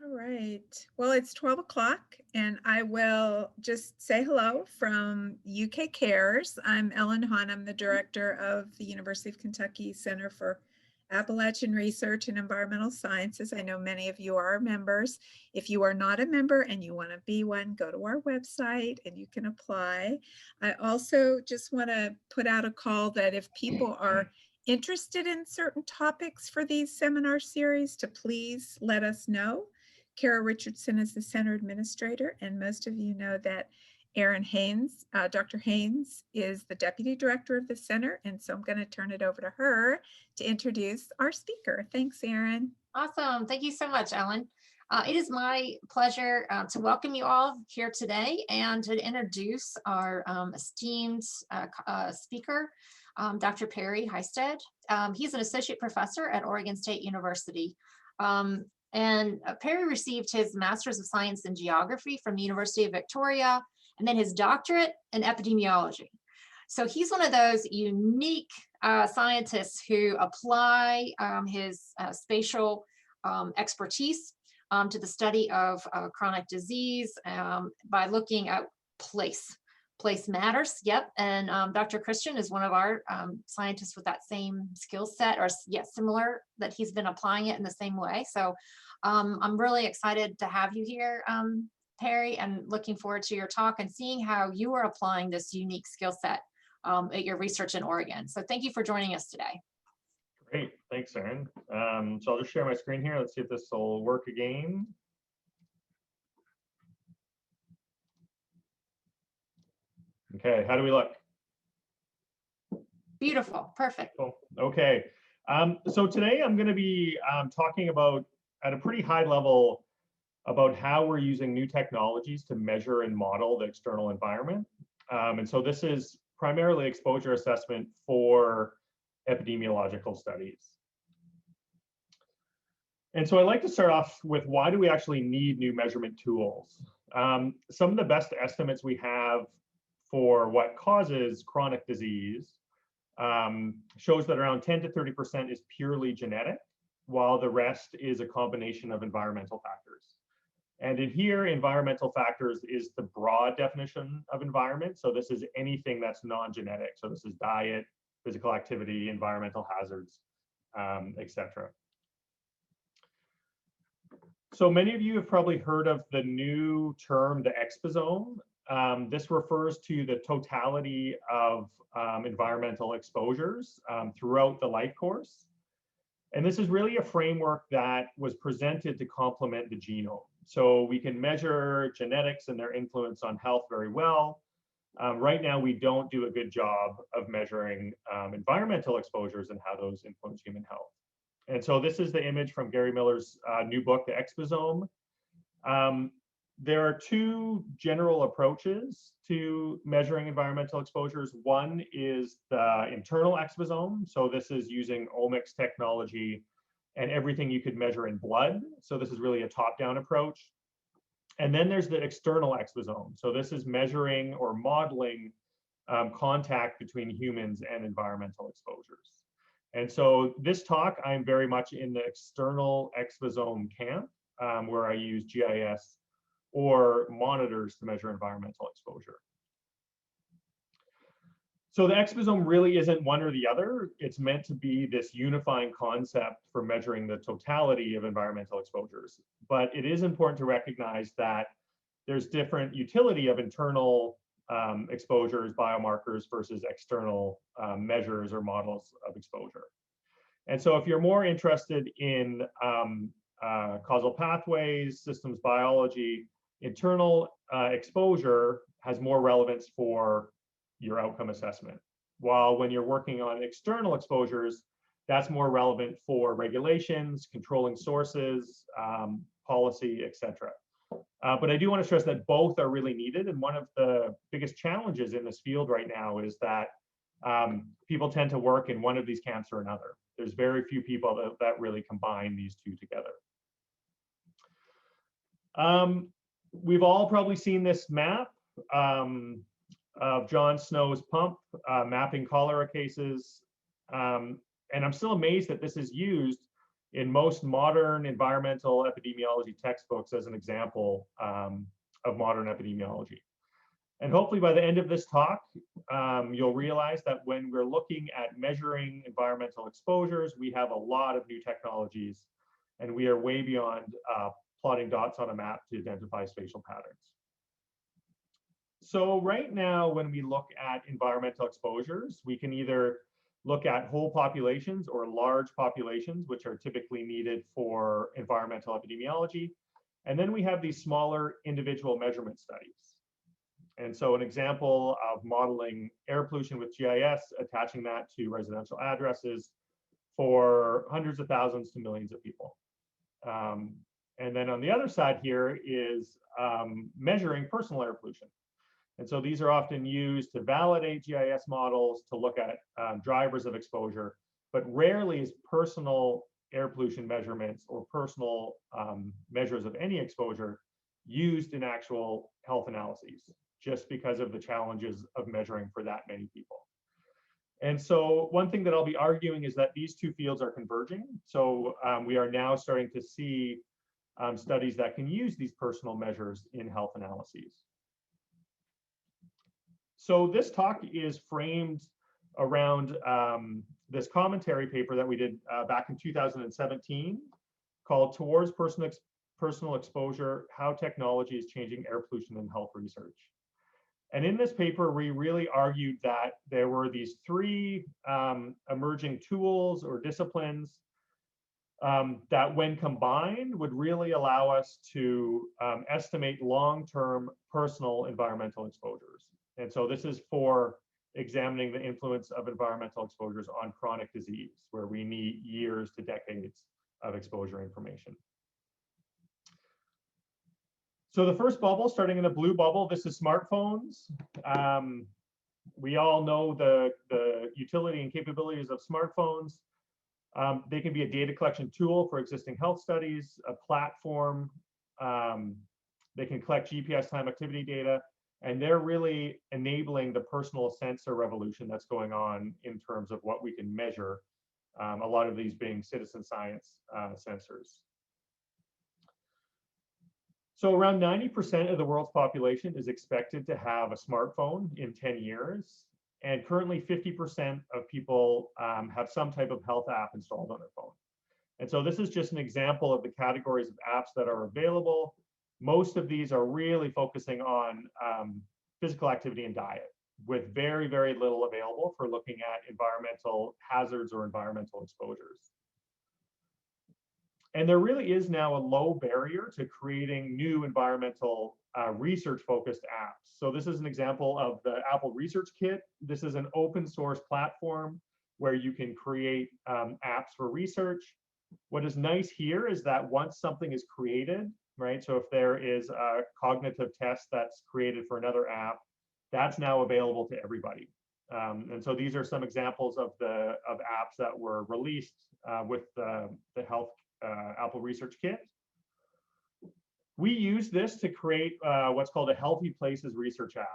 All right. Well, it's 12 o'clock, and I will just say hello from UK Cares. I'm Ellen Hahn. I'm the director of the University of Kentucky Center for Appalachian Research and Environmental Sciences. I know many of you are members. If you are not a member and you want to be one, go to our website and you can apply. I also just want to put out a call that if people are interested in certain topics for these seminar series, to please let us know. Kara Richardson is the center administrator, and most of you know that Erin Haynes, Dr. Haynes, is the deputy director of the center, and so I'm going to turn it over to her to introduce our speaker. Thanks, Erin. Awesome. Thank you so much, Ellen. It is my pleasure to welcome you all here today and to introduce our esteemed speaker, Dr. Perry Hystad. He's an associate professor at Oregon State University. Perry received his Master's of Science in Geography from the University of Victoria, and then his doctorate in epidemiology. So he's one of those unique scientists who apply his spatial expertise to the study of chronic disease by looking at place. Place matters, yep. And Dr. Christian is one of our scientists with that same skill set, or yet similar, that he's been applying it in the same way. So I'm really excited to have you here, Perry, and looking forward to your talk and seeing how you are applying this unique skill set at your research in Oregon. So thank you for joining us today. Great, thanks, Erin. So I'll just share my screen here. Let's see if this will work again. Okay, how do we look? Beautiful, perfect. Cool. Okay, so today I'm going to be talking about, at a pretty high level, about how we're using new technologies to measure and model the external environment. And so this is primarily exposure assessment for epidemiological studies. And so I'd like to start off with, why do we actually need new measurement tools? Some of the best estimates we have for what causes chronic disease shows that around 10 to 30% is purely genetic, while the rest is a combination of environmental factors. And in here, environmental factors is the broad definition of environment. So this is anything that's non-genetic. So this is diet, physical activity, environmental hazards, etc. So many of you have probably heard of the new term, the exposome. This refers to the totality of environmental exposures throughout the life course. And this is really a framework that was presented to complement the genome. So we can measure genetics and their influence on health very well. Right now, we don't do a good job of measuring environmental exposures and how those influence human health. And so this is the image from Gary Miller's new book, The Exposome. There are two general approaches to measuring environmental exposures. One is the internal exposome. So this is using omics technology and everything you could measure in blood. So this is really a top-down approach. And then there's the external exposome. So this is measuring or modeling contact between humans and environmental exposures. And so this talk, I'm very much in the external exposome camp, where I use GIS or monitors to measure environmental exposure. So the exposome really isn't one or the other. It's meant to be this unifying concept for measuring the totality of environmental exposures. But it is important to recognize that there's different utility of internal exposures, biomarkers, versus external measures or models of exposure. And so if you're more interested in causal pathways, systems biology, internal exposure has more relevance for your outcome assessment. While when you're working on external exposures, that's more relevant for regulations, controlling sources, policy, etc. But I do want to stress that both are really needed. And one of the biggest challenges in this field right now is that people tend to work in one of these camps or another. There's very few people that really combine these two together. We've all probably seen this map of John Snow's pump mapping cholera cases. And I'm still amazed that this is used in most modern environmental epidemiology textbooks as an example of modern epidemiology. And hopefully by the end of this talk, you'll realize that when we're looking at measuring environmental exposures, we have a lot of new technologies, and we are way beyond plotting dots on a map to identify spatial patterns. So right now, when we look at environmental exposures, we can either look at whole populations or large populations, which are typically needed for environmental epidemiology. And then we have these smaller individual measurement studies. And so an example of modeling air pollution with GIS, attaching that to residential addresses for hundreds of thousands to millions of people. And then on the other side here is measuring personal air pollution. And so these are often used to validate GIS models, to look at drivers of exposure, but rarely is personal air pollution measurements or personal measures of any exposure used in actual health analyses, just because of the challenges of measuring for that many people. And so one thing that I'll be arguing is that these two fields are converging. So we are now starting to see studies that can use these personal measures in health analyses. So this talk is framed around this commentary paper that we did back in 2017 called Towards Personal Exposure, How Technology is Changing Air Pollution in Health Research. And in this paper, we really argued that there were these three emerging tools or disciplines that when combined would really allow us to estimate long-term personal environmental exposures. And so this is for examining the influence of environmental exposures on chronic disease, where we need years to decades of exposure information. So the first bubble, starting in the blue bubble, this is smartphones. We all know the utility and capabilities of smartphones. They can be a data collection tool for existing health studies, a platform. They can collect GPS time activity data, and they're really enabling the personal sensor revolution that's going on in terms of what we can measure, a lot of these being citizen science sensors. So around 90% of the world's population is expected to have a smartphone in 10 years. And currently 50% of people have some type of health app installed on their phone. And so this is just an example of the categories of apps that are available. Most of these are really focusing on physical activity and diet, with very, very little available for looking at environmental hazards or environmental exposures. And there really is now a low barrier to creating new environmental research-focused apps. So this is an example of the Apple Research Kit. This is an open source platform where you can create apps for research. What is nice here is that once something is created, right? So if there is a cognitive test that's created for another app, that's now available to everybody. And so these are some examples of apps that were released with the health Apple Research Kit. We use this to create what's called a Healthy Places research app.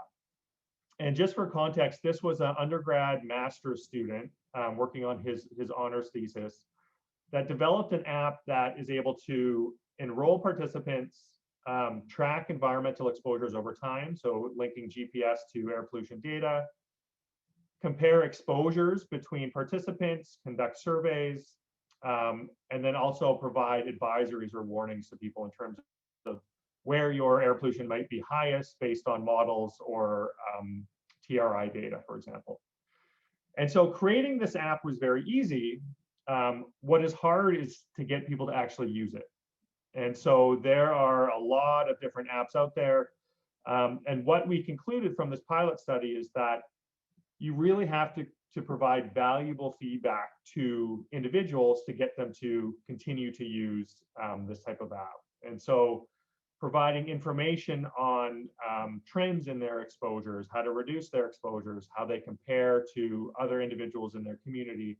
And just for context, this was an undergrad master's student working on his honors thesis that developed an app that is able to enroll participants, track environmental exposures over time, so linking GPS to air pollution data, compare exposures between participants, conduct surveys, and then also provide advisories or warnings to people in terms of where your air pollution might be highest based on models or TRI data, for example. And so creating this app was very easy. What is hard is to get people to actually use it. And so there are a lot of different apps out there. And what we concluded from this pilot study is that you really have to provide valuable feedback to individuals to get them to continue to use this type of app. And so providing information on trends in their exposures, how to reduce their exposures, how they compare to other individuals in their community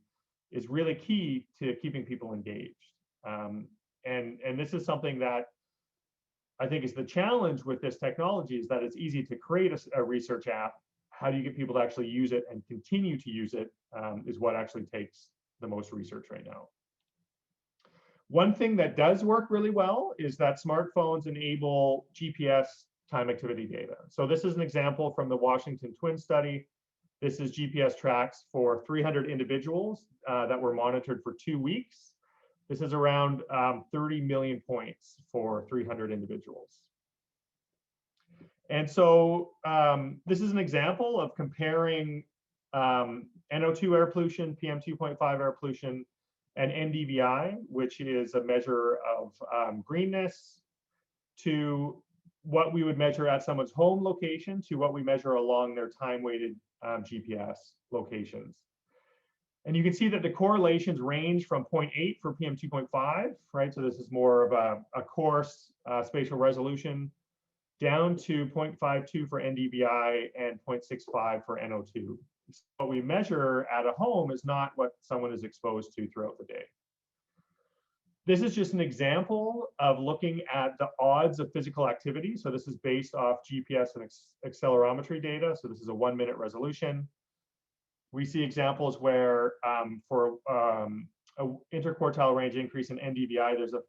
is really key to keeping people engaged. And this is something that I think is the challenge with this technology, is that it's easy to create a research app. How do you get people to actually use it and continue to use it is what actually takes the most research right now. One thing that does work really well is that smartphones enable GPS time activity data. So this is an example from the Washington Twin study. This is GPS tracks for 300 individuals that were monitored for 2 weeks. This is around 30 million points for 300 individuals. And so this is an example of comparing NO2 air pollution, PM2.5 air pollution, and NDVI, which is a measure of greenness, to what we would measure at someone's home location to what we measure along their time-weighted GPS locations. And you can see that the correlations range from 0.8 for PM2.5, right? So this is more of a coarse spatial resolution, down to 0.52 for NDVI and 0.65 for NO2. So what we measure at a home is not what someone is exposed to throughout the day. This is just an example of looking at the odds of physical activity. So this is based off GPS and accelerometry data. So this is a 1-minute resolution. We see examples where for an interquartile range increase in NDVI, there's a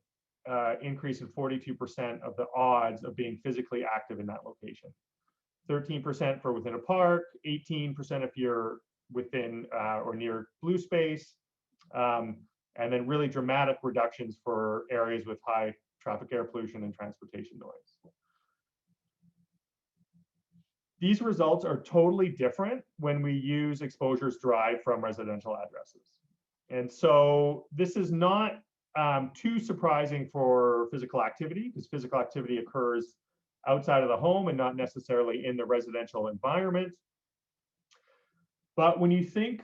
increase in 42% of the odds of being physically active in that location. 13% for within a park, 18% if you're within or near blue space, and then really dramatic reductions for areas with high traffic air pollution and transportation noise. These results are totally different when we use exposures derived from residential addresses. And so this is not too surprising for physical activity, because physical activity occurs outside of the home and not necessarily in the residential environment. But when you think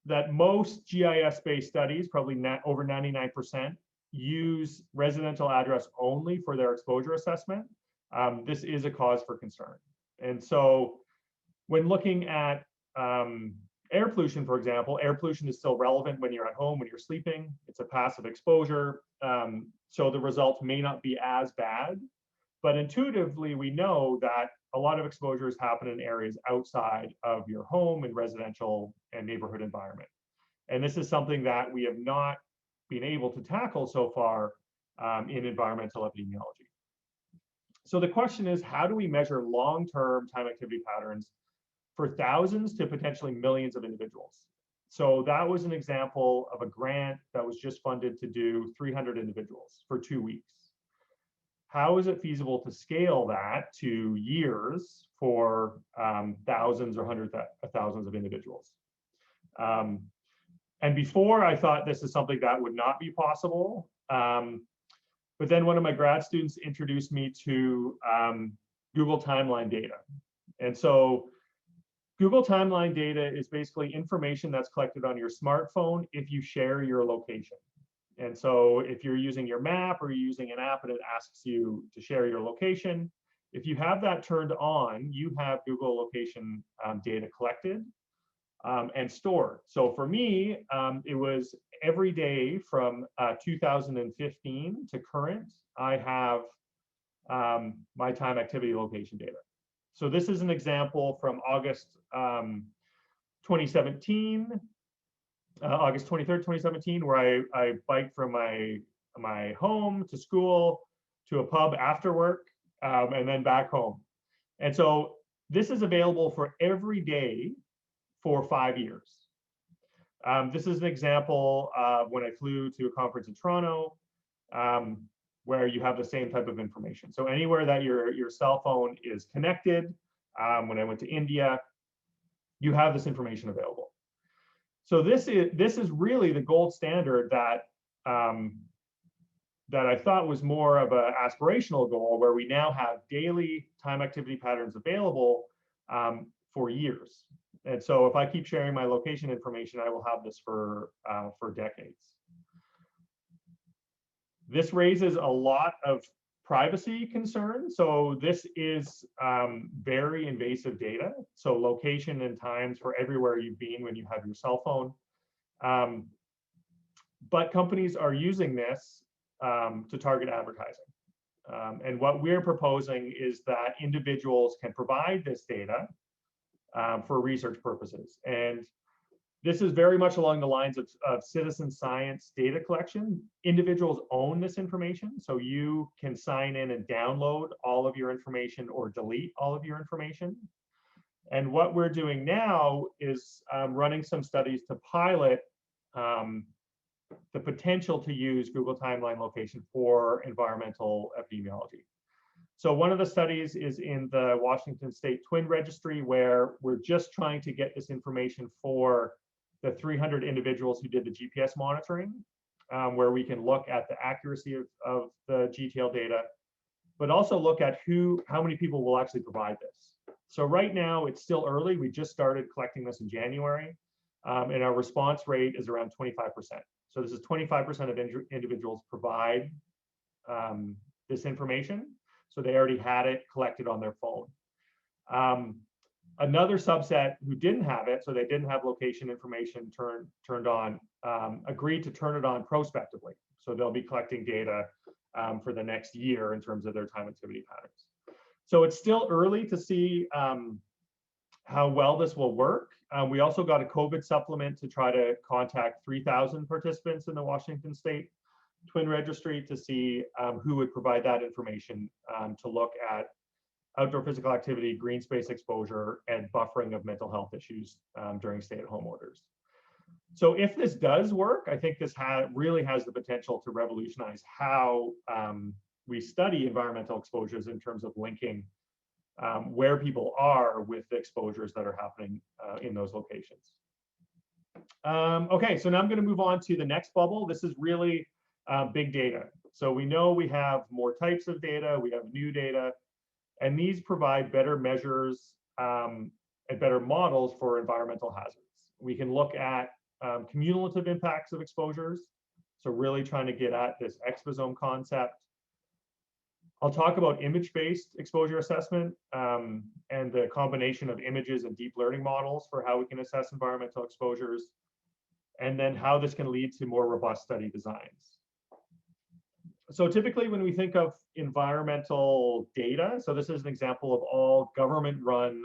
that most GIS-based studies, probably over 99%, use residential address only for their exposure assessment, this is a cause for concern. And so when looking at air pollution, for example, air pollution is still relevant when you're at home, when you're sleeping. It's a passive exposure. So the results may not be as bad. But intuitively, we know that a lot of exposures happen in areas outside of your home and residential and neighborhood environment. And this is something that we have not been able to tackle so far in environmental epidemiology. So the question is, how do we measure long-term time activity patterns for thousands to potentially millions of individuals? So that was an example of a grant that was just funded to do 300 individuals for 2 weeks. How is it feasible to scale that to years for thousands or hundreds of thousands of individuals? And before, I thought this is something that would not be possible. But then one of my grad students introduced me to Google Timeline data. And so Google Timeline data is basically information that's collected on your smartphone if you share your location. And so if you're using your map or you're using an app and it asks you to share your location, if you have that turned on, you have Google location data collected and stored. So for me, it was every day from 2015 to current, I have my time activity location data. So this is an example from August 2017. August 23rd, 2017, where I biked from my home to school to a pub after work and then back home. And so this is available for every day for 5 years. This is an example of when I flew to a conference in Toronto, where you have the same type of information. So anywhere that your cell phone is connected, when I went to India, you have this information available. So this is really the gold standard that that I thought was more of an aspirational goal, where we now have daily time activity patterns available for years. And so if I keep sharing my location information, I will have this for decades. This raises a lot of privacy concerns. So this is very invasive data. So location and times for everywhere you've been when you have your cell phone. But companies are using this to target advertising. And what we're proposing is that individuals can provide this data for research purposes. And This is very much along the lines of citizen science data collection. Individuals own this information, so you can sign in and download all of your information or delete all of your information. And what we're doing now is running some studies to pilot the potential to use Google Timeline Location for environmental epidemiology. So one of the studies is in the Washington State Twin Registry, where we're just trying to get this information for the 300 individuals who did the GPS monitoring, where we can look at the accuracy of the GTL data, but also look at how many people will actually provide this. So right now, it's still early. We just started collecting this in January, and our response rate is around 25%. So this is 25% of individuals provide this information. So they already had it collected on their phone. Another subset who didn't have it, so they didn't have location information turned on, agreed to turn it on prospectively. So they'll be collecting data for the next year in terms of their time activity patterns. So it's still early to see how well this will work. We also got a COVID supplement to try to contact 3,000 participants in the Washington State Twin Registry to see who would provide that information to look at outdoor physical activity, green space exposure, and buffering of mental health issues during stay-at-home orders. So if this does work, I think this really has the potential to revolutionize how we study environmental exposures in terms of linking where people are with the exposures that are happening in those locations. Okay, so now I'm going to move on to the next bubble. This is really big data. So we know we have more types of data, we have new data, and these provide better measures and better models for environmental hazards. We can look at cumulative impacts of exposures, so really trying to get at this exposome concept. I'll talk about image-based exposure assessment and the combination of images and deep learning models for how we can assess environmental exposures, and then how this can lead to more robust study designs. So typically when we think of environmental data, so this is an example of all government-run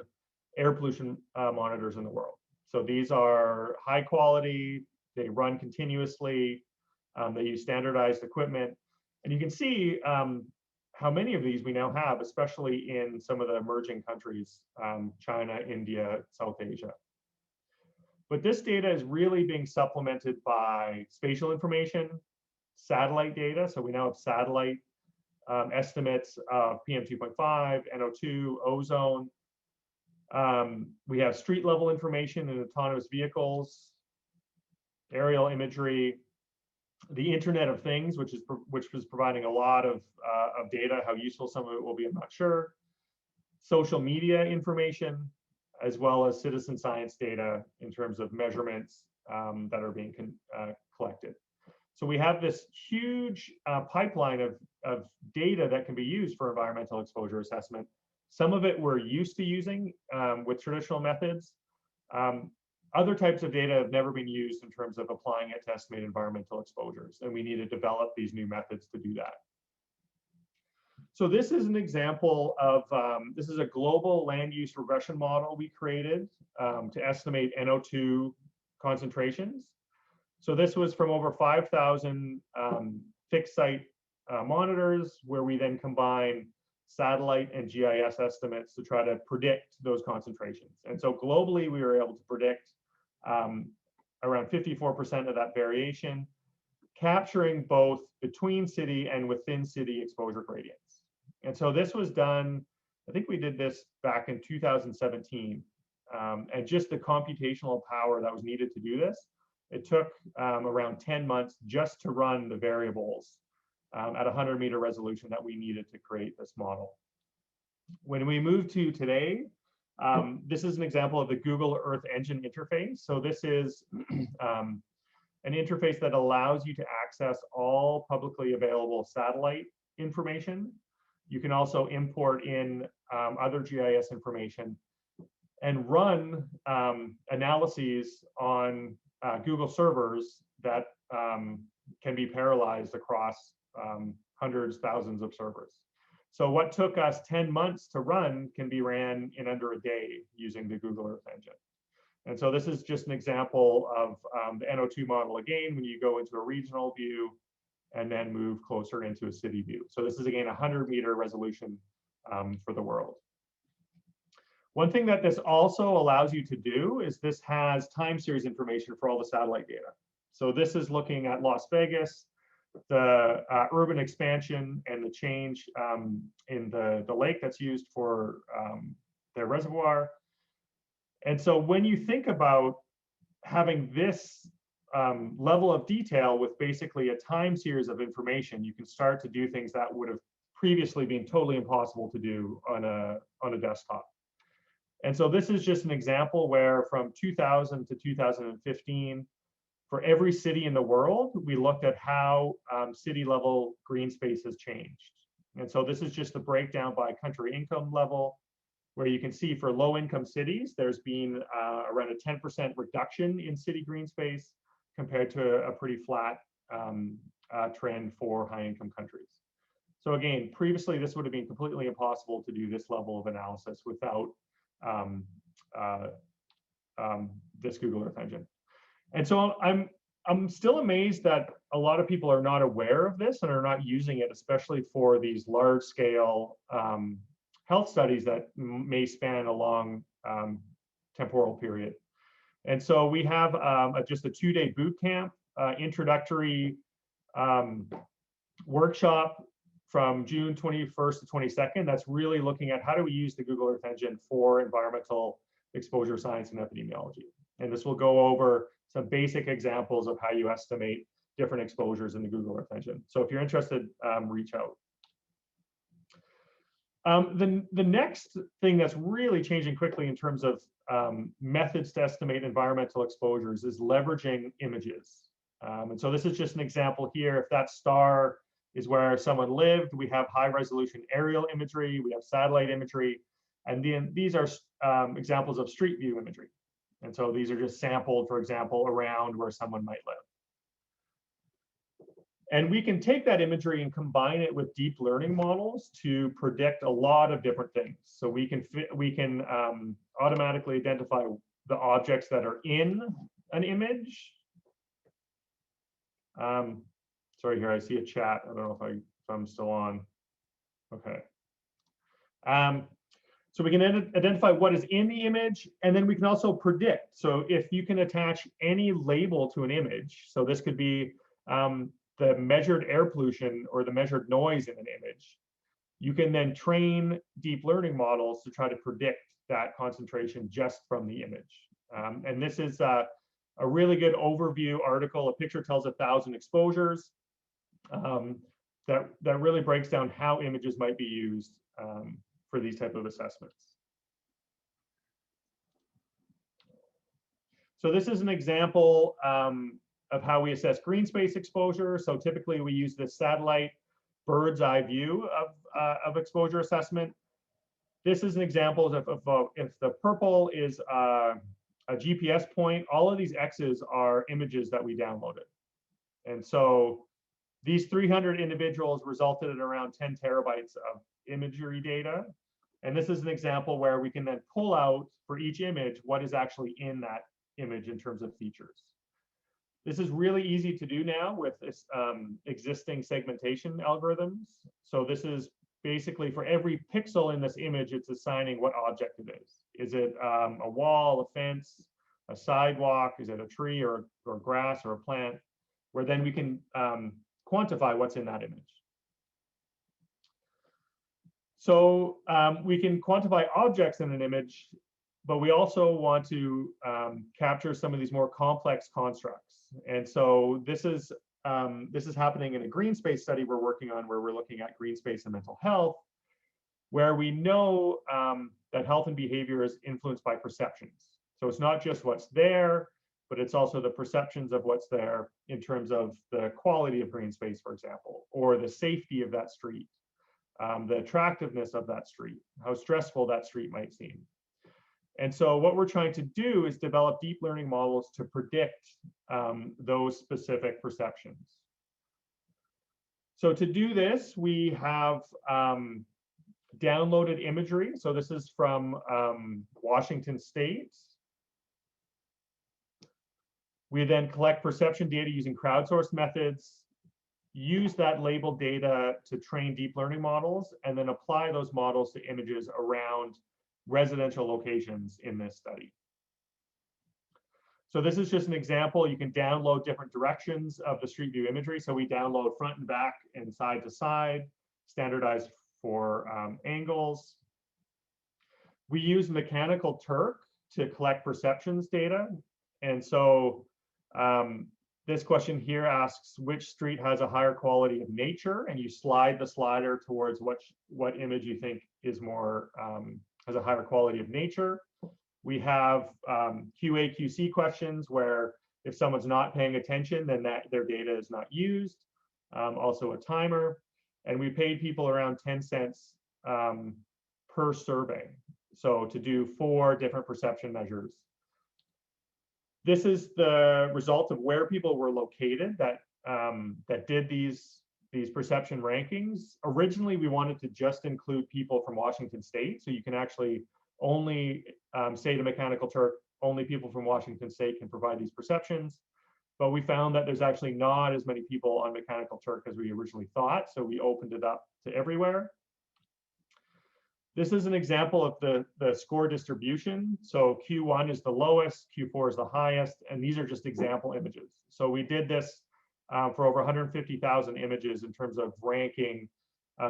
air pollution monitors in the world. So these are high quality, they run continuously, they use standardized equipment, and you can see how many of these we now have, especially in some of the emerging countries, China, India, South Asia. But this data is really being supplemented by spatial information, satellite data. So we now have satellite estimates of PM 2.5, NO2, ozone. We have street level information in autonomous vehicles, aerial imagery, the Internet of Things, which is providing a lot of data. How useful some of it will be, I'm not sure. Social media information, as well as citizen science data in terms of measurements that are being collected. So we have this huge pipeline of data that can be used for environmental exposure assessment. Some of it we're used to using with traditional methods. Other types of data have never been used in terms of applying it to estimate environmental exposures, and we need to develop these new methods to do that. So this is an example of, this is a global land use regression model we created to estimate NO2 concentrations. So this was from over 5,000 fixed site monitors, where we then combine satellite and GIS estimates to try to predict those concentrations. And so globally, we were able to predict around 54% of that variation, capturing both between city and within city exposure gradients. And so this was done, I think we did this back in 2017, and just the computational power that was needed to do this, it took around 10 months just to run the variables at 100-meter resolution that we needed to create this model. When we move to today, this is an example of the Google Earth Engine interface. So this is an interface that allows you to access all publicly available satellite information. You can also import in other GIS information and run analyses on Google servers that can be parallelized across hundreds, thousands of servers. So what took us 10 months to run can be ran in under a day using the Google Earth Engine. And so this is just an example of the NO2 model again, when you go into a regional view and then move closer into a city view. So this is again 100-meter resolution for the world. One thing that this also allows you to do is this has time series information for all the satellite data. So this is looking at Las Vegas, the urban expansion and the change in the lake that's used for their reservoir. And so when you think about having this level of detail with basically a time series of information, you can start to do things that would have previously been totally impossible to do on a desktop. And so this is just an example where from 2000 to 2015, for every city in the world, we looked at how city level green space has changed. And so this is just a breakdown by country income level, where you can see for low income cities, there's been around a 10% reduction in city green space compared to a pretty flat trend for high income countries. So again, previously this would have been completely impossible to do this level of analysis without this Google Earth Engine. And so I'm still amazed that a lot of people are not aware of this and are not using it, especially for these large scale health studies that may span a long temporal period. And so we have just a 2-day boot camp, introductory workshop from June 21st to 22nd. That's really looking at how do we use the Google Earth Engine for environmental exposure science and epidemiology. And this will go over some basic examples of how you estimate different exposures in the Google Earth Engine. So if you're interested, reach out. The next thing that's really changing quickly in terms of methods to estimate environmental exposures is leveraging images. And so this is just an example here. If that star is where someone lived, we have high resolution aerial imagery, we have satellite imagery, and then these are examples of street view imagery. And so these are just sampled, for example, around where someone might live. And we can take that imagery and combine it with deep learning models to predict a lot of different things. So we can automatically identify the objects that are in an image. Sorry, here I see a chat. I don't know if I'm still on. Okay. So we can identify what is in the image, and then we can also predict. So if you can attach any label to an image, so this could be the measured air pollution or the measured noise in an image, you can then train deep learning models to try to predict that concentration just from the image. And this is a really good overview article. A picture tells 1,000 exposures. That really breaks down how images might be used for these type of assessments. So this is an example of how we assess green space exposure. So typically we use this satellite bird's eye view of exposure assessment. This is an example of if the purple is a GPS point, all of these X's are images that we downloaded. And so these 300 individuals resulted in around 10 terabytes of imagery data. And this is an example where we can then pull out for each image what is actually in that image in terms of features. This is really easy to do now with this, existing segmentation algorithms. So this is basically for every pixel in this image, it's assigning what object it is. Is it a wall, a fence, a sidewalk? Is it a tree or grass or a plant? Where then we can quantify what's in that image. So we can quantify objects in an image, but we also want to capture some of these more complex constructs. And so this is happening in a green space study we're working on, where we're looking at green space and mental health, where we know that health and behavior is influenced by perceptions. So it's not just what's there, but it's also the perceptions of what's there in terms of the quality of green space, for example, or the safety of that street, the attractiveness of that street, how stressful that street might seem. And so what we're trying to do is develop deep learning models to predict those specific perceptions. So to do this, we have downloaded imagery. So this is from Washington State. We then collect perception data using crowdsourced methods, use that labeled data to train deep learning models, and then apply those models to images around residential locations in this study. So this is just an example. You can download different directions of the Street View imagery. So we download front and back and side to side, standardized for angles. We use Mechanical Turk to collect perceptions data. And so this question here asks which street has a higher quality of nature, and you slide the slider towards what image you think is more has a higher quality of nature. We have QA/QC questions where if someone's not paying attention, then their data is not used. Also a timer, and we paid people around 10 cents per survey. So to do 4 different perception measures. This is the result of where people were located that did these perception rankings. Originally, we wanted to just include people from Washington State, so you can actually only say to Mechanical Turk, only people from Washington State can provide these perceptions. But we found that there's actually not as many people on Mechanical Turk as we originally thought, so we opened it up to everywhere. This is an example of the score distribution. So Q1 is the lowest, Q4 is the highest, and these are just example images. So we did this for over 150,000 images in terms of ranking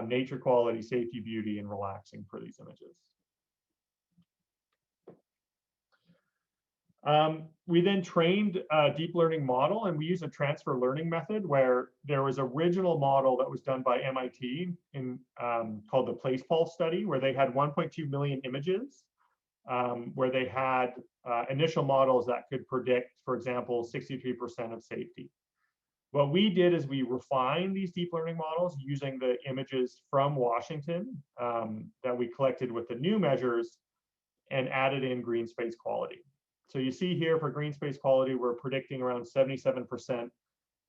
nature quality, safety, beauty, and relaxing for these images. We then trained a deep learning model, and we used a transfer learning method where there was an original model that was done by MIT called the Place Pulse study, where they had 1.2 million images, where they had initial models that could predict, for example, 63% of safety. What we did is we refined these deep learning models using the images from Washington that we collected with the new measures and added in green space quality. So you see here for green space quality, we're predicting around 77%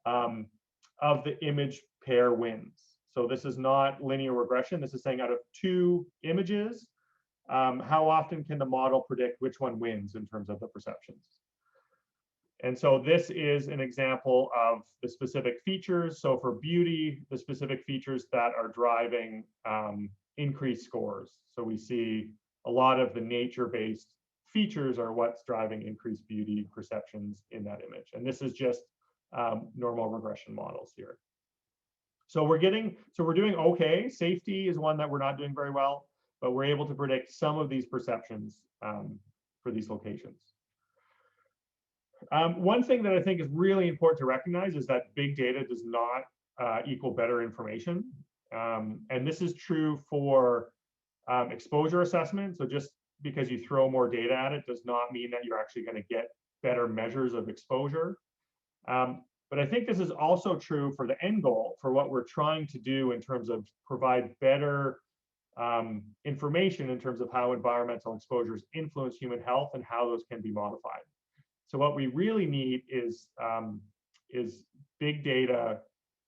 of the image pair wins. So this is not linear regression. This is saying out of 2 images, how often can the model predict which one wins in terms of the perceptions? And so this is an example of the specific features. So for beauty, the specific features that are driving increased scores. So we see a lot of the nature-based features are what's driving increased beauty perceptions in that image. And this is just normal regression models here. So we're doing okay. Safety is one that we're not doing very well, but we're able to predict some of these perceptions for these locations. One thing that I think is really important to recognize is that big data does not equal better information. And this is true for exposure assessment. So just because you throw more data at it does not mean that you're actually going to get better measures of exposure. But I think this is also true for the end goal, for what we're trying to do in terms of provide better information in terms of how environmental exposures influence human health and how those can be modified. So what we really need is big data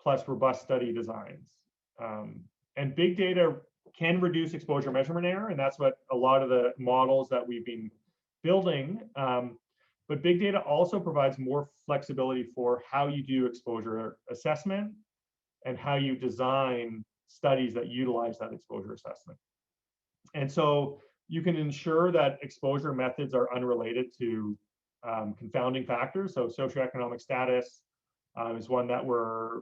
plus robust study designs. And big data can reduce exposure measurement error, and that's what a lot of the models that we've been building. But big data also provides more flexibility for how you do exposure assessment and how you design studies that utilize that exposure assessment. And so you can ensure that exposure methods are unrelated to confounding factors. So socioeconomic status is one that we're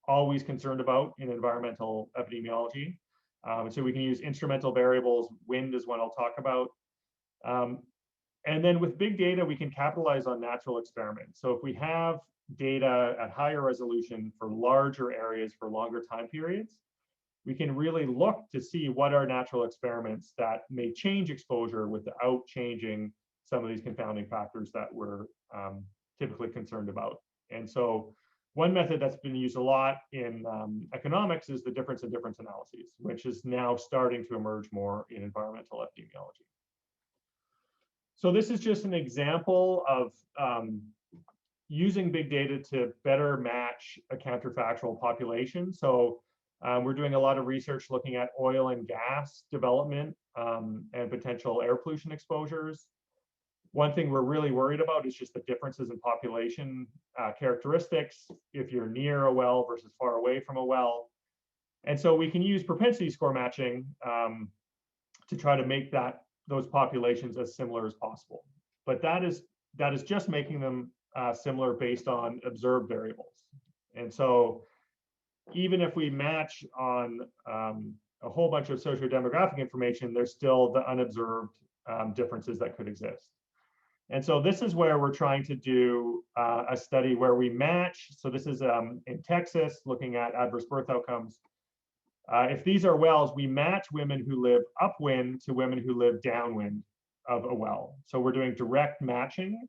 always concerned about in environmental epidemiology. So we can use instrumental variables. Wind is one I'll talk about. And then with big data, we can capitalize on natural experiments. So if we have data at higher resolution for larger areas for longer time periods, we can really look to see what are natural experiments that may change exposure without changing some of these confounding factors that we're typically concerned about. And so one method that's been used a lot in economics is the difference in difference analyses, which is now starting to emerge more in environmental epidemiology. So this is just an example of using big data to better match a counterfactual population. So we're doing a lot of research looking at oil and gas development and potential air pollution exposures. One thing we're really worried about is just the differences in population characteristics if you're near a well versus far away from a well. And so we can use propensity score matching to try to make those populations as similar as possible. But that is just making them similar based on observed variables. And so even if we match on a whole bunch of sociodemographic information, there's still the unobserved differences that could exist. And so this is where we're trying to do a study where we match. So this is in Texas, looking at adverse birth outcomes. If these are wells, we match women who live upwind to women who live downwind of a well. So we're doing direct matching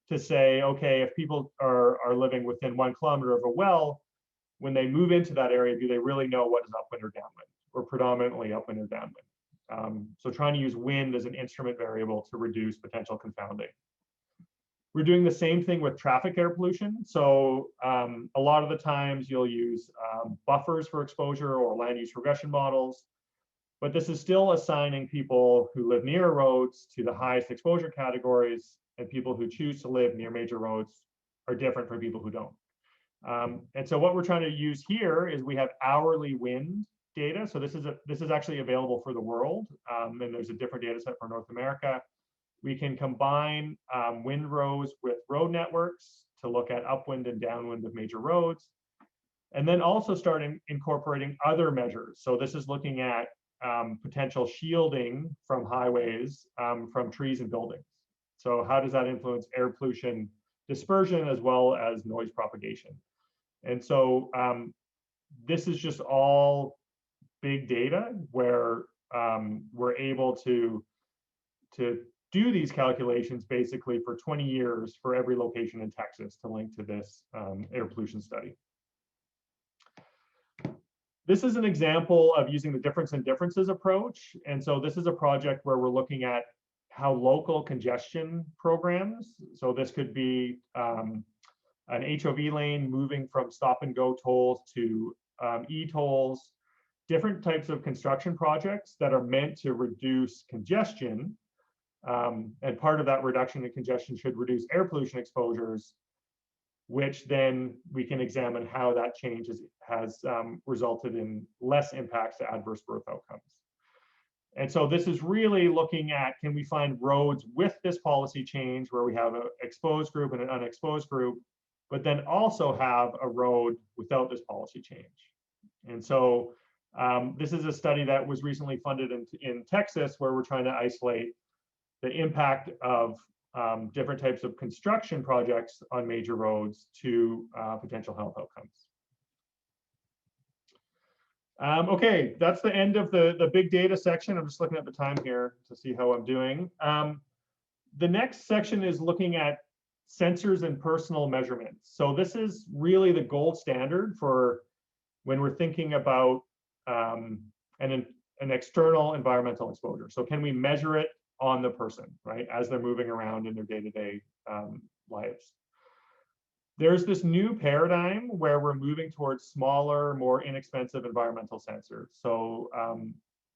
to say, okay, if people are living within 1 kilometer of a well, when they move into that area, do they really know what is upwind or downwind, or predominantly upwind or downwind? So trying to use wind as an instrument variable to reduce potential confounding. We're doing the same thing with traffic air pollution. So a lot of the times you'll use buffers for exposure or land use regression models, but this is still assigning people who live near roads to the highest exposure categories, and people who choose to live near major roads are different from people who don't. And so what we're trying to use here is we have hourly wind data. So this is actually available for the world, and there's a different data set for North America. We can combine wind rows with road networks to look at upwind and downwind of major roads, and then also start incorporating other measures. So this is looking at potential shielding from highways from trees and buildings. So how does that influence air pollution dispersion as well as noise propagation? And so this is just all big data where we're able to do these calculations basically for 20 years for every location in Texas to link to this air pollution study. This is an example of using the difference in differences approach. And so this is a project where we're looking at how local congestion programs, so this could be an HOV lane moving from stop and go tolls to e-tolls, different types of construction projects that are meant to reduce congestion. And part of that reduction in congestion should reduce air pollution exposures, which then we can examine how that change has resulted in less impacts to adverse birth outcomes. And so this is really looking at, can we find roads with this policy change where we have an exposed group and an unexposed group, but then also have a road without this policy change. And so this is a study that was recently funded in Texas, where we're trying to isolate the impact of different types of construction projects on major roads to potential health outcomes. Okay, that's the end of the big data section. I'm just looking at the time here to see how I'm doing. The next section is looking at sensors and personal measurements. So this is really the gold standard for when we're thinking about an external environmental exposure. So can we measure it on the person, right, as they're moving around in their day-to-day lives? There's this new paradigm where we're moving towards smaller, more inexpensive environmental sensors. So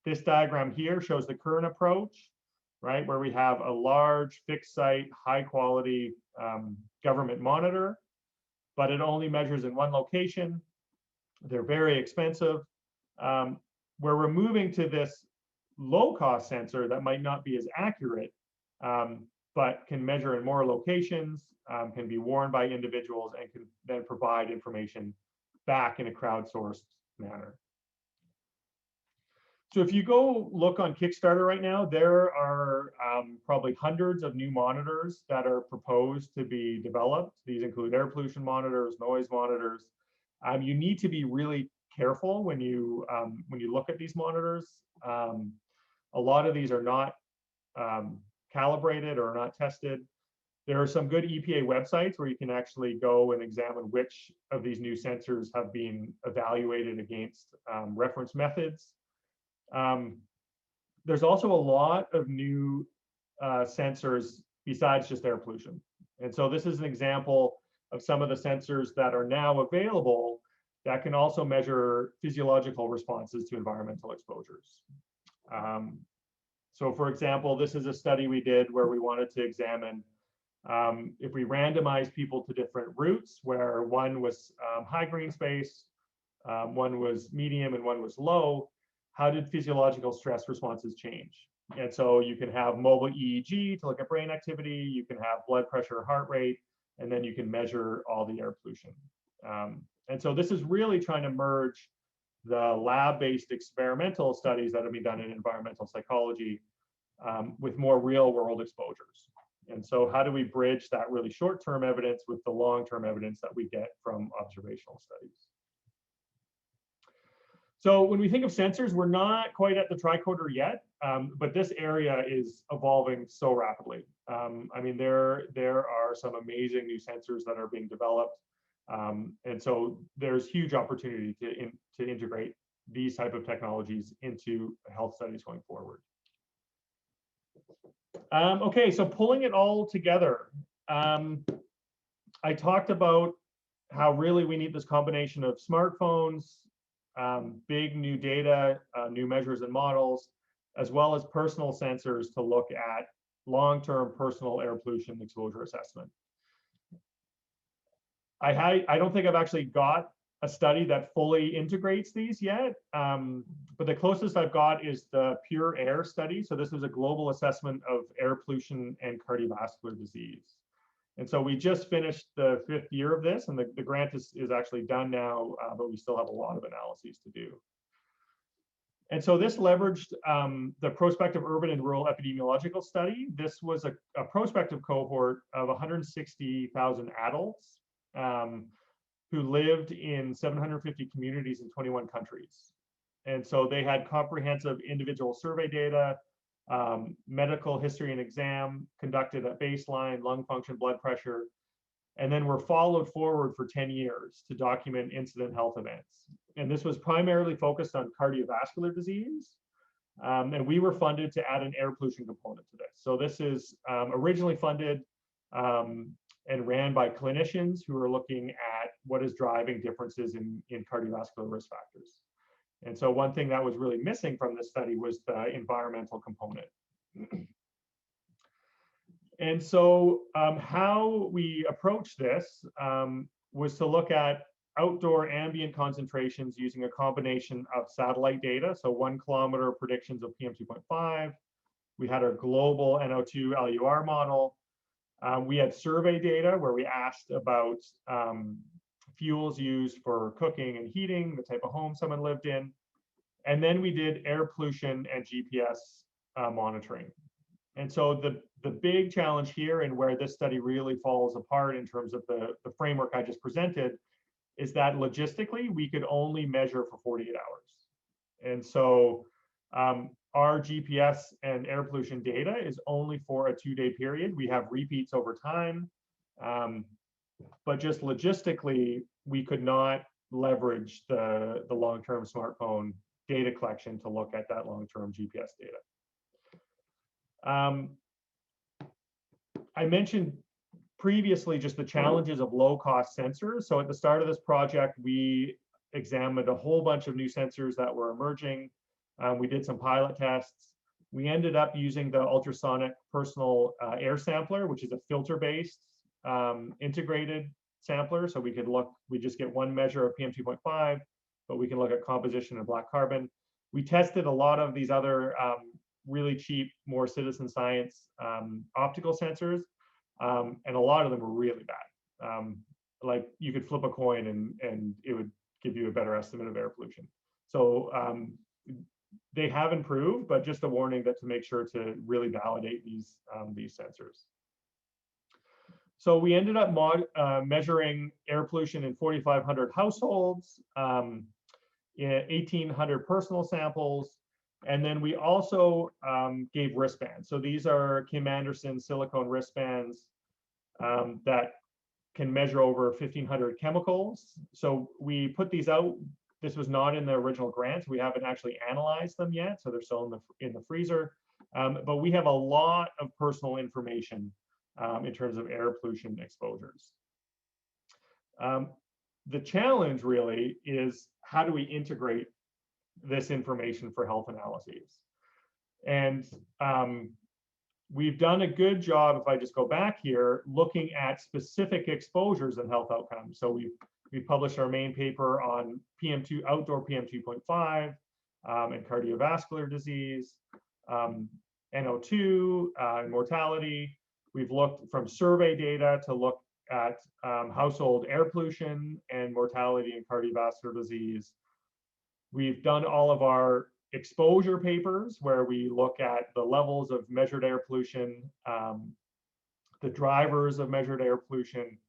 this diagram here shows the current approach, right, where we have a large fixed site, high quality government monitor, but it only measures in one location. They're very expensive. Where we're moving to this low cost sensor that might not be as accurate, but can measure in more locations, can be worn by individuals, and can then provide information back in a crowdsourced manner. So if you go look on Kickstarter right now, there are probably hundreds of new monitors that are proposed to be developed. These include air pollution monitors, noise monitors. You need to be really careful when you look at these monitors. A lot of these are not calibrated or not tested. There are some good EPA websites where you can actually go and examine which of these new sensors have been evaluated against reference methods. There's also a lot of new sensors besides just air pollution. And so this is an example of some of the sensors that are now available that can also measure physiological responses to environmental exposures. So for example, this is a study we did where we wanted to examine if we randomize people to different routes, where one was high green space, one was medium, and one was low, how did physiological stress responses change? And so you can have mobile EEG to look at brain activity, you can have blood pressure, heart rate, and then you can measure all the air pollution. And so this is really trying to merge the lab-based experimental studies that have been done in environmental psychology with more real-world exposures. And so how do we bridge that really short-term evidence with the long-term evidence that we get from observational studies? So when we think of sensors, we're not quite at the tricorder yet, but this area is evolving so rapidly. I mean, there are some amazing new sensors that are being developed. And so there's huge opportunity to integrate these type of technologies into health studies going forward. Okay, so pulling it all together, I talked about how really we need this combination of smartphones, big new data, new measures and models, as well as personal sensors to look at long-term personal air pollution exposure assessment. I don't think I've actually got a study that fully integrates these yet, but the closest I've got is the Pure Air study. So this was a global assessment of air pollution and cardiovascular disease. And so we just finished the 5th year of this, and the grant is actually done now, but we still have a lot of analyses to do. And so this leveraged the prospective urban and rural epidemiological study. This was a prospective cohort of 160,000 adults who lived in 750 communities in 21 countries. And so they had comprehensive individual survey data, medical history and exam conducted at baseline, lung function, blood pressure, and then were followed forward for 10 years to document incident health events. And this was primarily focused on cardiovascular disease. And we were funded to add an air pollution component to this. So this is originally funded and ran by clinicians who are looking at what is driving differences in cardiovascular risk factors. And so one thing that was really missing from this study was the environmental component. And so how we approached this was to look at outdoor ambient concentrations using a combination of satellite data, so 1 kilometer predictions of PM2.5. We had our global NO2 LUR model. We had survey data where we asked about fuels used for cooking and heating, the type of home someone lived in. And then we did air pollution and GPS monitoring. And so the big challenge here, and where this study really falls apart in terms of the framework I just presented, is that logistically we could only measure for 48 hours. And so our GPS and air pollution data is only for a 2-day period. We have repeats over time, but just logistically, we could not leverage the long-term smartphone data collection to look at that long-term GPS data. I mentioned previously just the challenges of low-cost sensors. So at the start of this project, we examined a whole bunch of new sensors that were emerging. We did some pilot tests. We ended up using the ultrasonic personal air sampler, which is a filter-based integrated sampler. So we just get one measure of PM2.5, but we can look at composition and black carbon. We tested a lot of these other really cheap, more citizen science optical sensors, and a lot of them were really bad. Like you could flip a coin and it would give you a better estimate of air pollution. So they have improved, but just a warning that to make sure to really validate these sensors. So we ended up measuring air pollution in 4,500 households, in 1,800 personal samples, and then we also gave wristbands. So these are Kim Anderson silicone wristbands that can measure over 1,500 chemicals. So we put these out. This was not in the original grant. We haven't actually analyzed them yet, so they're still in the freezer. But we have a lot of personal information in terms of air pollution exposures. The challenge really is how do we integrate this information for health analyses? And we've done a good job, if I just go back here, looking at specific exposures and health outcomes. So we've published our main paper on PM2, outdoor PM2.5 and cardiovascular disease, NO2 and mortality. We've looked from survey data to look at household air pollution and mortality and cardiovascular disease. We've done all of our exposure papers where we look at the levels of measured air pollution, the drivers of measured air pollution,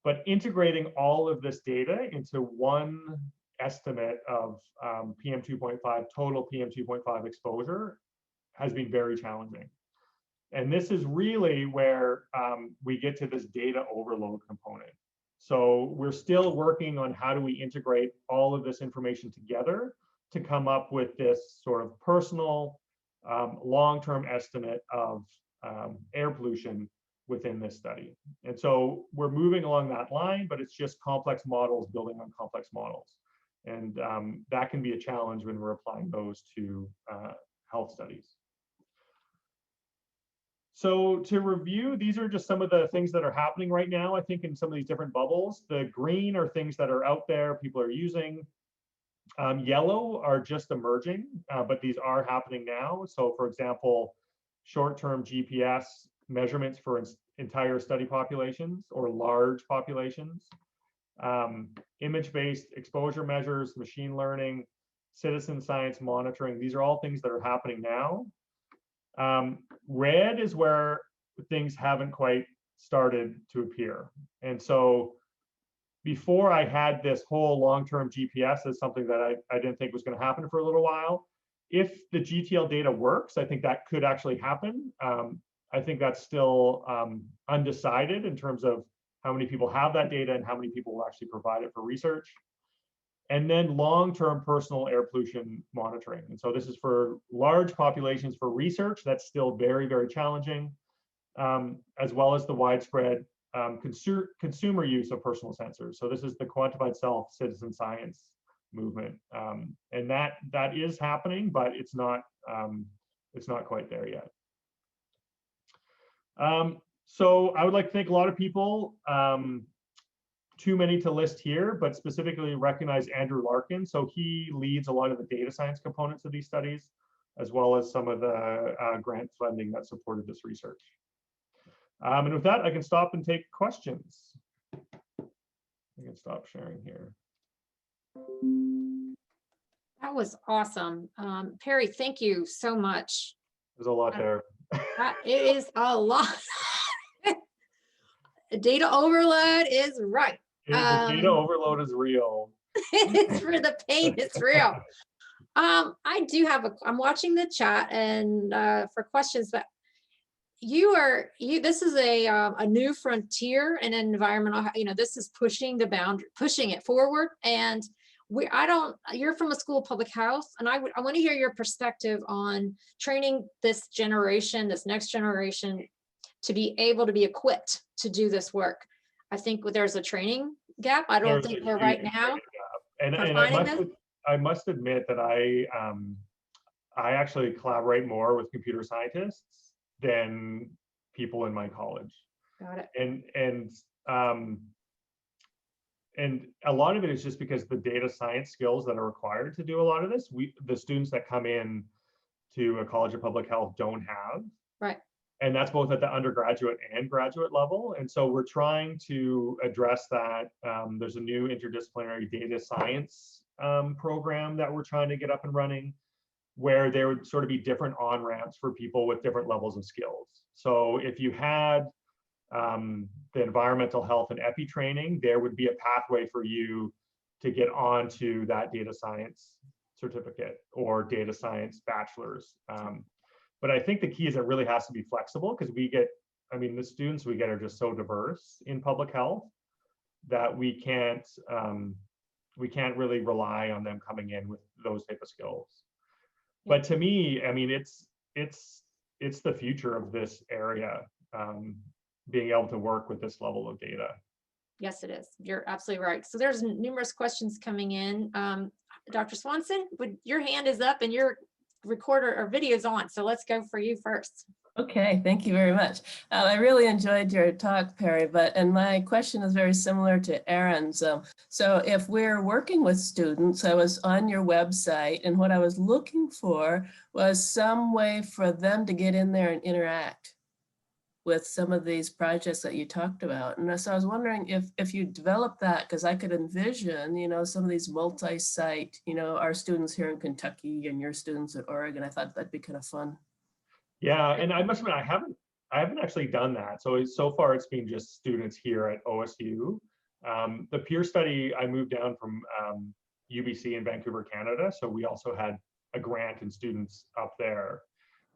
but integrating all of this data into one estimate of PM2.5, total PM2.5 exposure has been very challenging. And this is really where we get to this data overload component. So we're still working on how do we integrate all of this information together to come up with this sort of personal, long-term estimate of air pollution within this study. And so we're moving along that line, but it's just complex models building on complex models. And that can be a challenge when we're applying those to health studies. So to review, these are just some of the things that are happening right now, I think, in some of these different bubbles. The green are things that are out there, people are using. Yellow are just emerging, but these are happening now. So for example, short-term GPS measurements for entire study populations or large populations, image-based exposure measures, machine learning, citizen science monitoring. These are all things that are happening now. Red is where things haven't quite started to appear. And so before I had this whole long-term GPS as something that I didn't think was going to happen for a little while. If the GTL data works, I think that could actually happen. I think that's still undecided in terms of how many people have that data and how many people will actually provide it for research. And then long-term personal air pollution monitoring. And so this is for large populations for research. That's still very, very challenging, as well as the widespread consumer use of personal sensors. So this is the quantified self citizen science movement. And that is happening, but it's not quite there yet. So I would like to thank a lot of people. Too many to list here, but specifically recognize Andrew Larkin. So he leads a lot of the data science components of these studies, as well as some of the grant funding that supported this research. And with that, I can stop and take questions. I can stop sharing here. That was awesome. Perry, thank you so much. There's a lot there. It is a lot. Data overload is right. The data overload is real. It's for the pain, it's real. I do have I'm watching the chat and for questions, but this is a new frontier in environmental, this is pushing the boundary, pushing it forward. And you're from a school of public health, and I want to hear your perspective on training this generation, this next generation, to be able to be equipped to do this work. I think there's a training gap. I don't think we're right now. And I must admit that I actually collaborate more with computer scientists than people in my college. Got it. And a lot of it is just because the data science skills that are required to do a lot of this, the students that come in to a college of public health don't have. Right. And that's both at the undergraduate and graduate level. And so we're trying to address that. There's a new interdisciplinary data science program that we're trying to get up and running, where there would sort of be different on-ramps for people with different levels of skills. So if you had the environmental health and epi training, there would be a pathway for you to get onto that data science certificate or data science bachelor's. But I think the key is it really has to be flexible, because the students we get are just so diverse in public health that we can't really rely on them coming in with those type of skills. Yeah. But to me, it's the future of this area, being able to work with this level of data. Yes, it is. You're absolutely right. So there's numerous questions coming in. Dr. Swanson, your hand is up and you're recorder or video's on, so let's go for you first. Okay, thank you very much. I really enjoyed your talk, Perry, and my question is very similar to Aaron's. So if we're working with students, I was on your website, and what I was looking for was some way for them to get in there and interact with some of these projects that you talked about. And so I was wondering if you developed that, because I could envision, some of these multi-site, our students here in Kentucky and your students at Oregon. I thought that'd be kind of fun. Yeah, and I must admit, I haven't actually done that. So far it's been just students here at OSU. The peer study, I moved down from UBC in Vancouver, Canada. So we also had a grant and students up there.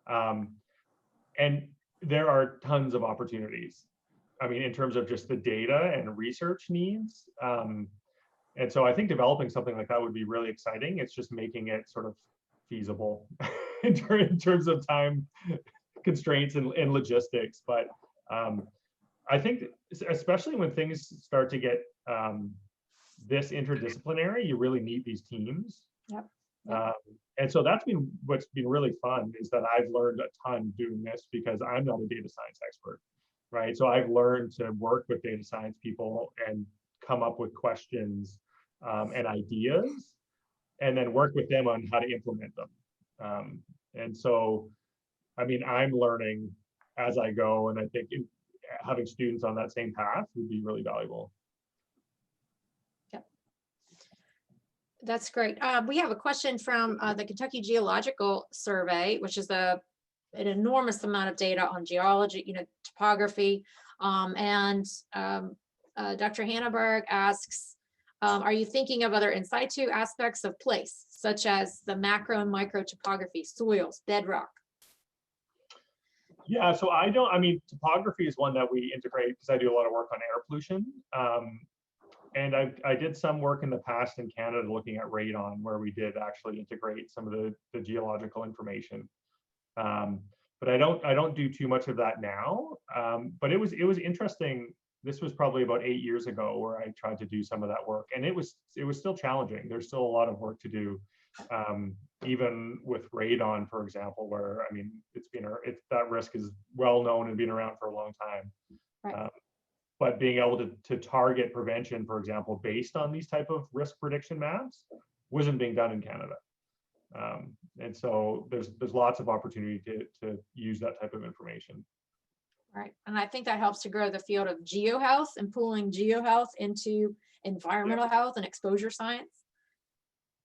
And there are tons of opportunities. I mean, in terms of just the data and research needs. And so I think developing something like that would be really exciting. It's just making it sort of feasible in terms of time constraints and logistics. But I think especially when things start to get this interdisciplinary, you really need these teams. Yep. And so that's been what's been really fun, is that I've learned a ton doing this, because I'm not a data science expert, right? So I've learned to work with data science people and come up with questions and ideas, and then work with them on how to implement them. And so, I mean, I'm learning as I go, and I think having students on that same path would be really valuable. That's great. We have a question from the Kentucky Geological Survey, which is an enormous amount of data on geology, topography. Dr. Hanneberg asks, are you thinking of other in situ aspects of place, such as the macro and micro topography, soils, bedrock? Yeah, so I mean, topography is one that we integrate because I do a lot of work on air pollution. And I did some work in the past in Canada looking at radon, where we did actually integrate some of the geological information. But I don't do too much of that now. But it was interesting. This was probably about 8 years ago where I tried to do some of that work, and it was still challenging. There's still a lot of work to do, even with radon, for example, where I mean that risk is well known and been around for a long time. Right. But being able to target prevention, for example, based on these type of risk prediction maps, wasn't being done in Canada. And so there's lots of opportunity to use that type of information. Right, and I think that helps to grow the field of geohealth and pooling geohealth into environmental health and exposure science.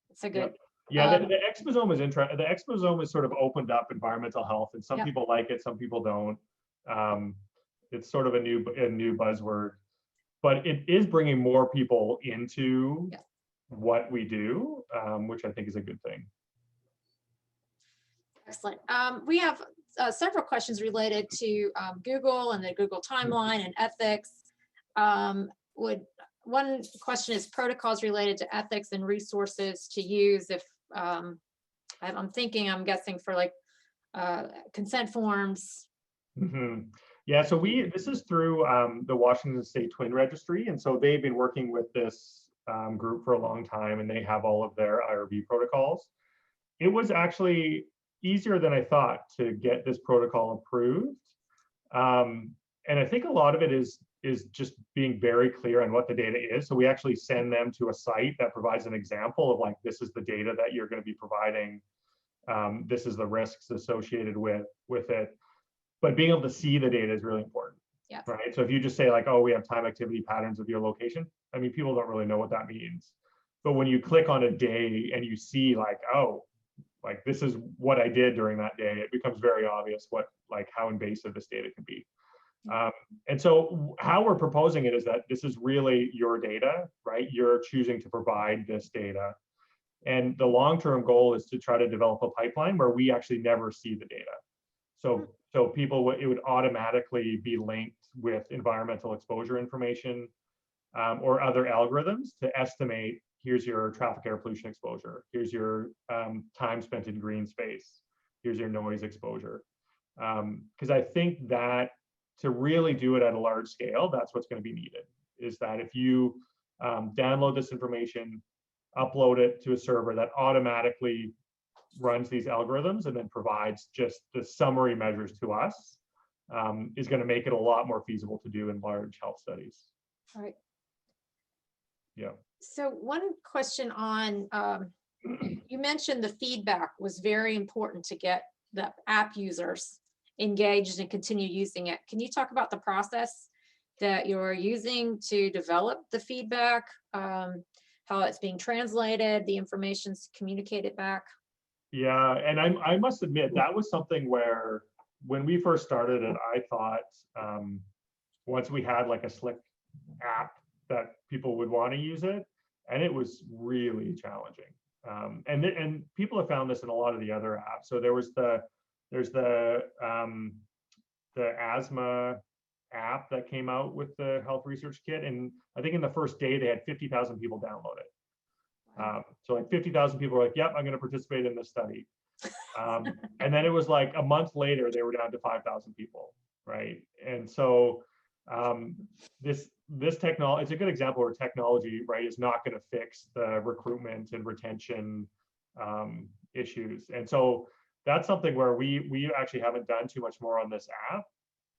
It's a good. Yeah, the exposome is interesting. The exposome has sort of opened up environmental health, and some people like it, some people don't. It's sort of a new buzzword, but it is bringing more people into what we do, which I think is a good thing. Excellent. We have several questions related to Google and the Google timeline and ethics. One question is protocols related to ethics and resources to use if I'm guessing for like consent forms. Mm-hmm. Yeah, so this is through the Washington State Twin Registry, and so they've been working with this group for a long time, and they have all of their IRB protocols. It was actually easier than I thought to get this protocol approved, and I think a lot of it is just being very clear on what the data is. So we actually send them to a site that provides an example of like, this is the data that you're going to be providing. This is the risks associated with it. But being able to see the data is really important. Yeah. Right. So if you just say like, oh, we have time activity patterns of your location, I mean, people don't really know what that means. But when you click on a day and you see like, oh, like this is what I did during that day, it becomes very obvious how invasive this data can be. And so how we're proposing it is that this is really your data, right? You're choosing to provide this data. And the long-term goal is to try to develop a pipeline where we actually never see the data. So people, it would automatically be linked with environmental exposure information or other algorithms to estimate, here's your traffic air pollution exposure, here's your time spent in green space, here's your noise exposure. Because I think that to really do it at a large scale, that's what's going to be needed, is that if you download this information, upload it to a server that automatically runs these algorithms and then provides just the summary measures to us is going to make it a lot more feasible to do in large health studies. All right. Yeah. So one question on, you mentioned the feedback was very important to get the app users engaged and continue using it. Can you talk about the process that you're using to develop the feedback, how it's being translated, the information's communicated back? Yeah, and I must admit that was something where when we first started it, I thought once we had like a slick app that people would want to use it, and it was really challenging. And people have found this in a lot of the other apps. So there's the asthma app that came out with the health research kit, and I think in the first day they had 50,000 people download it. So like 50,000 people were like, yep, I'm going to participate in this study. And then it was like a month later, they were down to 5,000 people, right? And so this technology, it's a good example where technology, right, is not going to fix the recruitment and retention issues. And so that's something where we actually haven't done too much more on this app,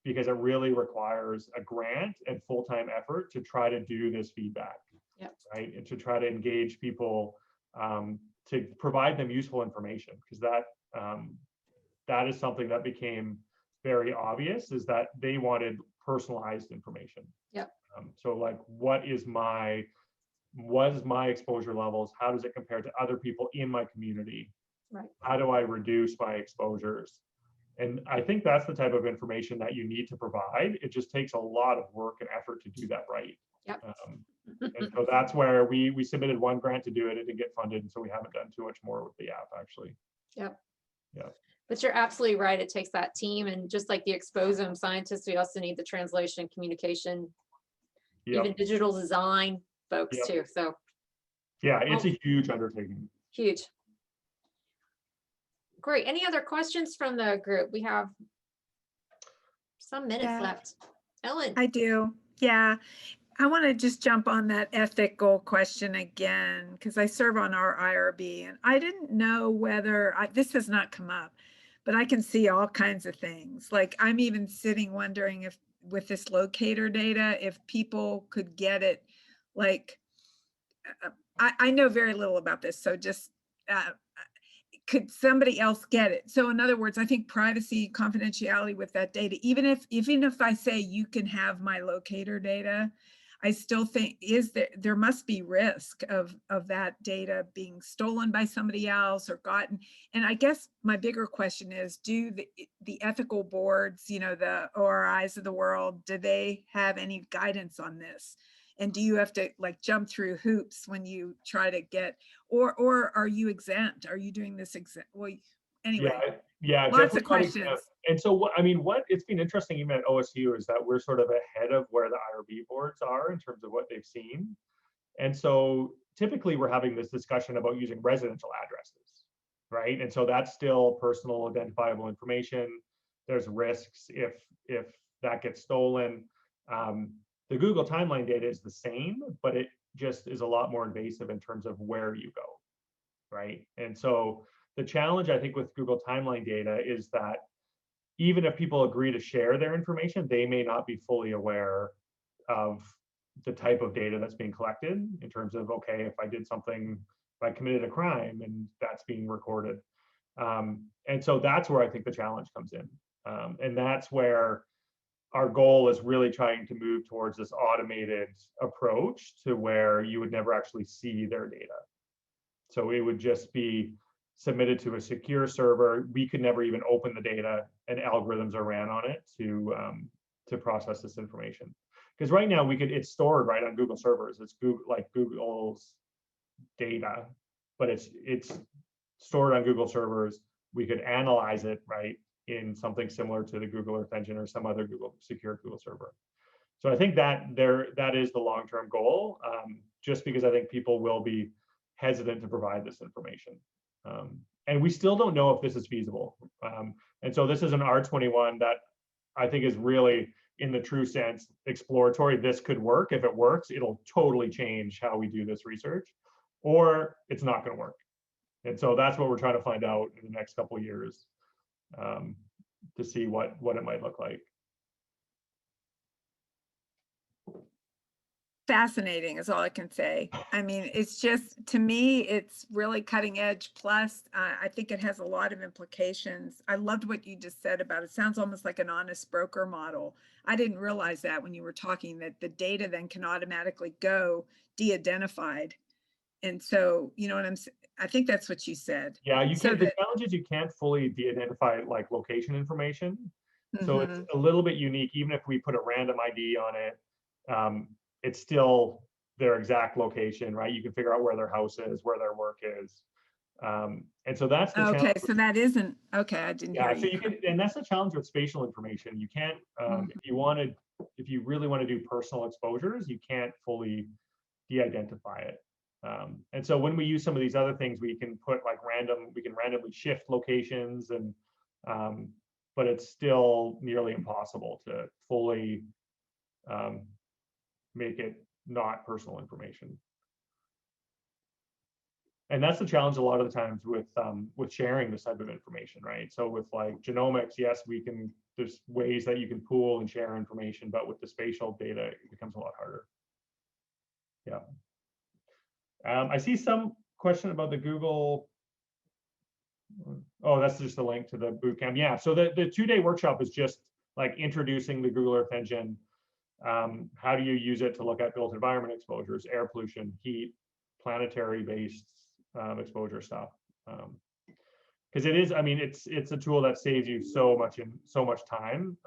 because it really requires a grant and full-time effort to try to do this feedback. Yep. Right, and to try to engage people, to provide them useful information, because that is something that became very obvious, is that they wanted personalized information. Yep. So like, what is my exposure levels? How does it compare to other people in my community? Right. How do I reduce my exposures? And I think that's the type of information that you need to provide. It just takes a lot of work and effort to do that right. Yep. And so that's where we submitted one grant to do it. It didn't get funded, and so we haven't done too much more with the app, actually. Yep. Yeah. But you're absolutely right. It takes that team, and just like the Exposome scientists, we also need the translation, communication, Yep. even digital design folks Yep. too. So yeah, it's a huge undertaking. huge. Great. Any other questions from the group? We have some minutes left. Ellen. I do. Yeah. I want to just jump on that ethical question again, because I serve on our IRB, and I didn't know whether this has not come up, but I can see all kinds of things. Like, I'm even sitting wondering if with this locator data, if people could get it, like, I know very little about this. So just, could somebody else get it? So in other words, I think privacy, confidentiality with that data, even if I say you can have my locator data, I still think there must be risk of that data being stolen by somebody else or gotten. And I guess my bigger question is, do the ethical boards, the ORIs of the world, do they have any guidance on this? And do you have to like jump through hoops when you try to get, or are you exempt? Are you doing this exempt? Well, anyway, yeah, lots of questions. And so what it's been interesting even at OSU is that we're sort of ahead of where the IRB boards are in terms of what they've seen. And so typically we're having this discussion about using residential addresses, right? And so that's still personal identifiable information. There's risks if that gets stolen. The Google timeline data is the same, but it just is a lot more invasive in terms of where you go, right? And so the challenge, I think, with Google timeline data is that even if people agree to share their information, they may not be fully aware of the type of data that's being collected in terms of, okay, if I did something, if I committed a crime and that's being recorded. And so that's where I think the challenge comes in. And that's where our goal is really trying to move towards this automated approach to where you would never actually see their data. So it would just be submitted to a secure server. We could never even open the data, and algorithms are ran on it to process this information. Because right now it's stored right on Google servers. It's Google's data, but it's stored on Google servers. We could analyze it right in something similar to the Google Earth Engine or some other secure Google server. So I think that is the long-term goal, just because I think people will be hesitant to provide this information. And we still don't know if this is feasible. And so this is an R21 that I think is really, in the true sense, exploratory. This could work. If it works, it'll totally change how we do this research, or it's not going to work. And so that's what we're trying to find out in the next couple of years, to see what it might look like. Fascinating is all I can say. I mean, it's just, to me, it's really cutting edge. Plus, I think it has a lot of implications. I loved what you just said about it. Sounds almost like an honest broker model. I didn't realize that when you were talking, that the data then can automatically go de-identified. And so, you know what I think that's what you said. Yeah, you So can't, the that, challenge is you can't fully de-identify like location information. So it's Mhm. a little bit unique, even if we put a random ID on it, it's still their exact location, right? You can figure out where their house is, where their work is. And so that's the Okay, challenge. so that isn't, okay, I didn't hear Yeah, so you. you can, and that's the challenge with spatial information. You can't, if you really want to do personal exposures, you can't fully de-identify it. And so when we use some of these other things, we can put like we can randomly shift locations, and but it's still nearly impossible to fully make it not personal information. And that's the challenge a lot of the times with sharing this type of information, right? So with like genomics, yes, there's ways that you can pool and share information, but with the spatial data, it becomes a lot harder. Yeah. I see some question about the Google. Oh, that's just a link to the bootcamp. Yeah, so the 2-day workshop is just like introducing the Google Earth Engine. How do you use it to look at built environment exposures, air pollution, heat, planetary-based exposure stuff. Because it is, I mean, it's a tool that saves you so much time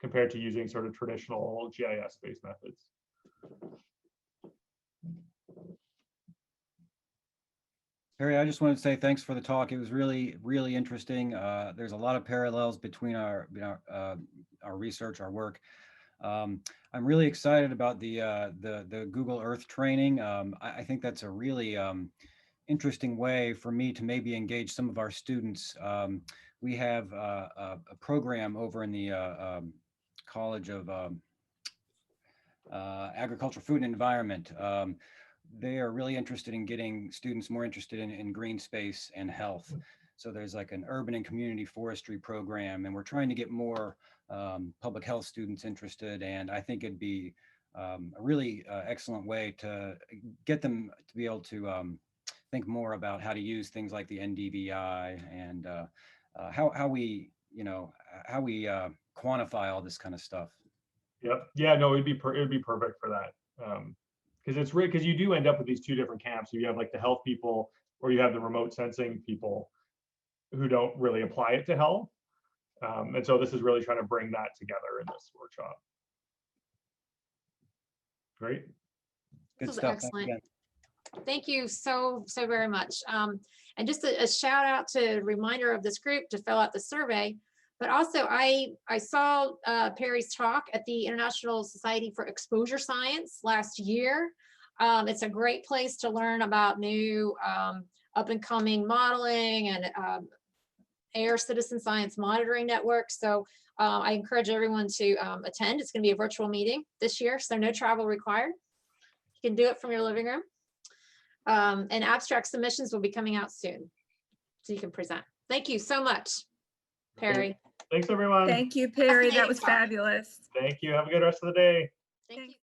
compared to using sort of traditional GIS-based methods. Harry, I just wanted to say thanks for the talk. It was really, really interesting. There's a lot of parallels between our research, our work. I'm really excited about the Google Earth training. I think that's a really interesting way for me to maybe engage some of our students. We have a program over in the College of Agriculture, Food and Environment. They are really interested in getting students more interested in green space and health. So there's like an urban and community forestry program, and we're trying to get more public health students interested. And I think it'd be a really excellent way to get them to be able to think more about how to use things like the NDVI and how we quantify all this kind of stuff. Yep. Yeah. No, it would be perfect for that. Because it's great, because you do end up with these two different camps. You have like the health people, or you have the remote sensing people who don't really apply it to health. And so this is really trying to bring that together in this workshop. Great. Good This was stuff. excellent. Thank you so very much. And just a shout out to reminder of this group to fill out the survey. But also I saw Perry's talk at the International Society for Exposure Science last year. It's a great place to learn about new up and coming modeling and air citizen science monitoring networks. So I encourage everyone to attend. It's going to be a virtual meeting this year, so no travel required. You can do it from your living room. And abstract submissions will be coming out soon, so you can present. Thank you so much, Perry. Thanks, everyone. Thank you, Perry. That Fascinating was talk. fabulous. Thank you. Have a good rest of the day. Thank you.